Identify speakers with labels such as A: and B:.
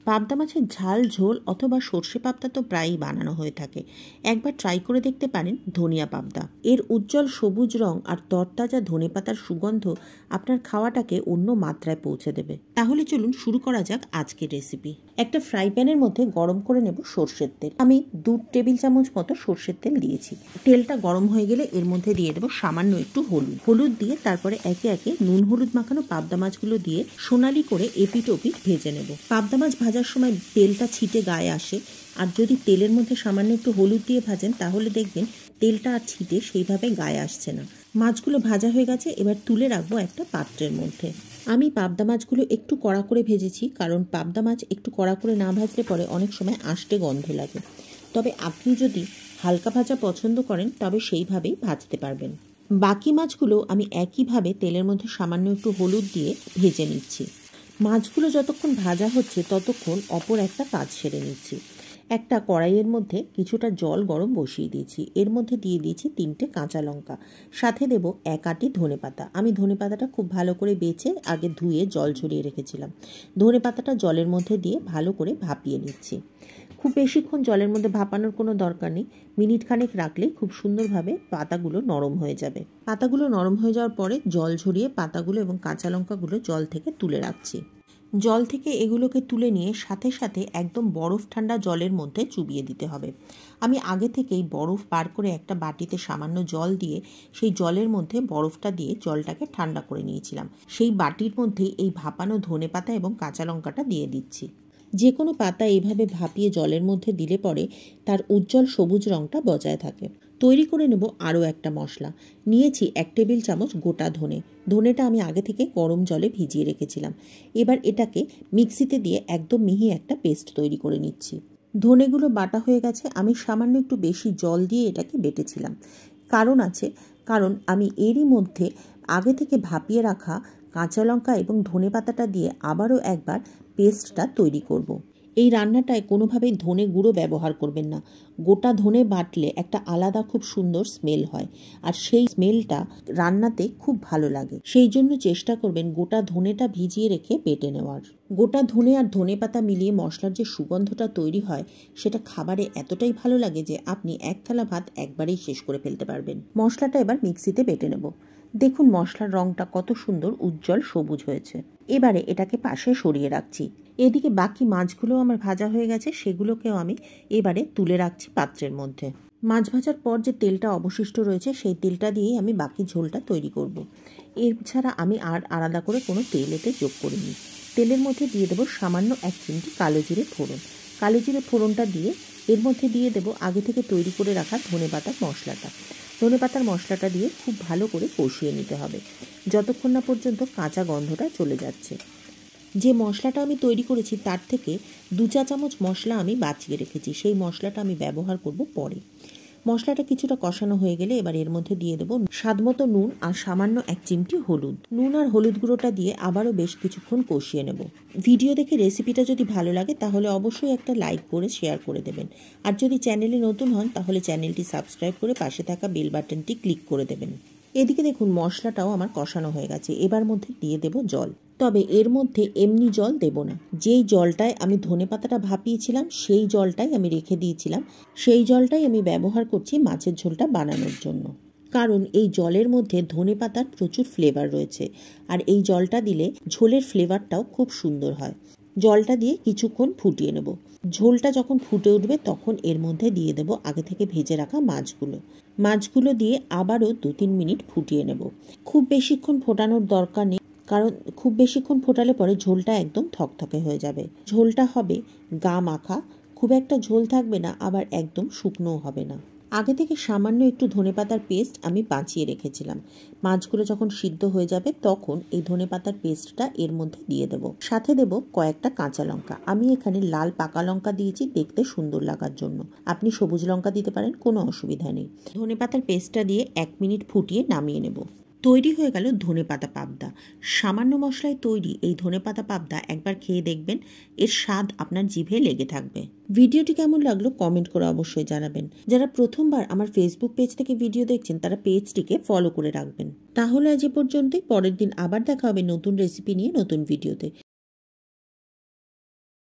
A: পাবদা মাছের ঝাল ঝোল অথবা সর্ষে পাবদা তো প্রায়ই বানানো হয়ে থাকে। একবার ট্রাই করে দেখতে পারেন ধনিয়া পাবদা। এর উজ্জ্বল সবুজ রং আর তরতাজা ধনেপাতার সুগন্ধ আপনার খাওয়াটাকে অন্য মাত্রায় পৌঁছে দেবে। তাহলে চলুন শুরু করা যাক আজকের রেসিপি। একটা ফ্রাই প্যানের মধ্যে গরম করে নেব সর্ষের তেল। আমি 2 টেবিল চামচ মতো সর্ষের তেল দিয়েছি। তেলটা গরম হয়ে গেলে এর মধ্যে দিয়ে দেবো সামান্য একটু হলুদ দিয়ে তারপরে একে একে নুন হলুদ মাখানো পাবদা মাছগুলো দিয়ে সোনালি করে এপিট ওপিট ভেজে নেব। পাবদা মাছ ভাজার সময় তেলটা ছিটে গায়ে আসে, আর যদি তেলের মধ্যে সামান্য একটু হলুদ দিয়ে ভাজেন তাহলে দেখবেন তেলটা আর ছিটে সেইভাবে গায়ে আসছে না। মাছগুলো ভাজা হয়ে গেছে, এবার তুলে রাখবো একটা পাত্রের মধ্যে। আমি পাবদা মাছগুলো একটু কড়া করে ভেজেছি, কারণ পাবদা মাছ একটু কড়া করে না ভাজলে পরে অনেক সময় আষ্টে গন্ধ লাগে। তবে আপনি যদি হালকা ভাজা পছন্দ করেন তবে সেইভাবেই ভাজতে পারবেন। বাকি মাছগুলো আমি একইভাবে তেলের মধ্যে সামান্য একটু হলুদ দিয়ে ভেজে নিচ্ছি। মাছগুলো যতক্ষণ ভাজা হচ্ছে ততক্ষণ অপর একটা কাজ সেরে নিচ্ছি। একটা কড়াইয়ের মধ্যে কিছুটা জল গরম বসিয়ে দিয়েছি। এর মধ্যে দিয়ে দিয়েছি 3টে কাঁচা লঙ্কা, সাথে দেব 1 আঁটি ধনেপাতা। আমি ধনেপাতাটা খুব ভালো করে বেছে আগে ধুয়ে জল ঝরিয়ে রেখেছিলাম। ধনেপাতাটা জলের মধ্যে দিয়ে ভালো করে ভাপিয়ে নিচ্ছি। খুব বেশিক্ষণ জলের মধ্যে ভাপানোর কোনো দরকার নেই, মিনিট খানেক রাখলেই খুব সুন্দরভাবে পাতাগুলো নরম হয়ে যাবে। পাতাগুলো নরম হয়ে যাওয়ার পরে জল ঝরিয়ে পাতাগুলো এবং কাঁচা লঙ্কাগুলো জল থেকে তুলে রাখছি। জল থেকে এগুলোকে তুলে নিয়ে সাথে সাথে একদম বরফ ঠান্ডা জলের মধ্যে চুবিয়ে দিতে হবে। আমি আগে থেকেই বরফ পার করে একটা বাটিতে সামান্য জল দিয়ে সেই জলের মধ্যে বরফটা দিয়ে জলটাকে ঠান্ডা করে নিয়েছিলাম। সেই বাটির মধ্যেই এই ভাপানো ধনেপাতা এবং কাঁচা লঙ্কাটা দিয়ে দিচ্ছি। যে কোনো পাতা এইভাবে ভাপিয়ে জলের মধ্যে দিলে পরে তার উজ্জ্বল সবুজ রঙটা বজায় থাকে। তৈরি করে নেব আরও একটা মশলা। নিয়েছি 1 টেবিল চামচ গোটা ধনেটা আমি আগে থেকে গরম জলে ভিজিয়ে রেখেছিলাম। এবার এটাকে মিক্সিতে দিয়ে একদম মিহি একটা পেস্ট তৈরি করে নিচ্ছি। ধনেগুলো বাটা হয়ে গেছে। আমি সামান্য একটু বেশি জল দিয়ে এটাকে বেটেছিলাম। কারণ আমি এরই মধ্যে আগে থেকে ভাপিয়ে রাখা কাঁচা লঙ্কা এবং ধনেপাতাটা দিয়ে আবারও একবার পেস্টটা তৈরি করব। এই রান্নাটায় কোনোভাবেই ধনে গুঁড়ো ব্যবহার করবেন না। গোটা ধনে বাটলে একটা আলাদা খুব সুন্দর স্মেল হয়, আর সেই স্মেলটা রান্নাতে খুব ভালো লাগে। সেই জন্য চেষ্টা করবেন গোটা ধনেটা ভিজিয়ে রেখে বেটে নেওয়ার। গোটা ধনে আর ধনেপাতা মিলিয়ে মশলার যে সুগন্ধটা তৈরি হয় সেটা খাবারে এতটাই ভালো লাগে যে আপনি 1 থালা ভাত একবারেই শেষ করে ফেলতে পারবেন। মশলাটা এবার মিক্সিতে বেটে নেব। দেখুন মশলার রংটা কত সুন্দর উজ্জ্বল সবুজ হয়েছে। এবারে এটাকে পাশে সরিয়ে রাখছি। এদিকে বাকি মাছগুলো আমার ভাজা হয়ে গেছে, সেগুলোকেও আমি এবারে তুলে রাখছি পাত্রের মধ্যে। মাছ ভাজার পর যে তেলটা অবশিষ্ট রয়েছে সেই তেলটা দিয়েই আমি বাকি ঝোলটা তৈরি করব। এছাড়া আমি আর আলাদা করে কোনো তেল এতে যোগ করিনি। তেলের মধ্যে দিয়ে দেবো সামান্য 1 চিমটি কালো জিরে ফোড়ন। কালো জিরে ফোড়নটা দিয়ে এর মধ্যে দিয়ে দেবো আগে থেকে তৈরি করে রাখা ধনেপাতার মশলাটা। ধনেপাতার মশলাটা দিয়ে খুব ভালো করে কষিয়ে নিতে হবে যতক্ষণ না পর্যন্ত কাঁচা গন্ধটা চলে যাচ্ছে। যে মশলাটা আমি তৈরি করেছি তার থেকে 2 চা চামচ মশলা আমি বাঁচিয়ে রেখেছি, সেই মশলাটা আমি ব্যবহার করব পরে। মশলাটা কিছুটা কষানো হয়ে গেলে এবার এর মধ্যে দিয়ে দেবো স্বাদমতো নুন আর সামান্য 1 চিমটি হলুদ। নুন আর হলুদ গুঁড়োটা দিয়ে আবারও বেশ কিছুক্ষণ কষিয়ে নেব। ভিডিও দেখে রেসিপিটা যদি ভালো লাগে তাহলে অবশ্যই একটা লাইক করে শেয়ার করে দেবেন, আর যদি চ্যানেলে নতুন হন তাহলে চ্যানেলটি সাবস্ক্রাইব করে পাশে থাকা বেল বাটনটি ক্লিক করে দেবেন। এদিকে দেখুন মশলাটাও আমার কষানো হয়ে গেছে। এবার মধ্যে দিয়ে দেব জল, তবে এর মধ্যে এমনি জল দেব না। যেই জলটায় আমি ধনেপাতাটা ভাপিয়েছিলাম সেই জলটাই আমি রেখে দিয়েছিলাম, সেই জলটাই আমি ব্যবহার করছি মাছের ঝোলটা বানানোর জন্য। কারণ এই জলের মধ্যে ধনেপাতার প্রচুর ফ্লেভার রয়েছে, আর এই জলটা দিলে ঝোলের ফ্লেভারটাও খুব সুন্দর হয়। জলটা দিয়ে কিছুক্ষণ ফুটিয়ে নেব। ঝোলটা যখন ফুটে উঠবে তখন এর মধ্যে দিয়ে দেব আগে থেকে ভেজে রাখা মাছগুলো দিয়ে আবারও 2-3 মিনিট ফুটিয়ে নেব। খুব বেশিক্ষণ ফোটানোর দরকার নেই, কারণ খুব বেশিক্ষণ ফোটালে পরে ঝোলটা একদম থকথকে হয়ে যাবে। ঝোলটা হবে গা মাখা, খুব একটা ঝোল থাকবে না, আবার একদম শুকনোও হবে না। আগে থেকে সামান্য একটু ধনেপাতার পেস্ট আমি বাঁচিয়ে রেখেছিলাম। মাছগুলো যখন সিদ্ধ হয়ে যাবে তখন এই ধনেপাতার পেস্টটা এর মধ্যে দিয়ে দেব। সাথে দেব কয়েকটা কাঁচা লঙ্কা। আমি এখানে লাল পাকা লঙ্কা দিয়েছি দেখতে সুন্দর লাগার জন্য। আপনি সবুজ লঙ্কা দিতে পারেন, কোনো অসুবিধা নেই। ধনেপাতার পেস্টটা দিয়ে 1 মিনিট ফুটিয়ে নামিয়ে নেব। তৈরি হয়ে গেল ধনেপাতা পাবদা। সামান্য মশলায় তৈরি এই ধনেপাতা পাবদা একবার খেয়ে দেখবেন, এর স্বাদ আপনার জিভে লেগে থাকবে। ভিডিওটি কেমন লাগলো কমেন্ট করে অবশ্যই জানাবেন। যারা প্রথমবার আমার ফেসবুক পেজ থেকে ভিডিও দেখছেন তারা পেজটিকে ফলো করে রাখবেন। তাহলে আজ এ পর্যন্তই। পরের দিন আবার দেখা হবে নতুন রেসিপি নিয়ে নতুন ভিডিওতে।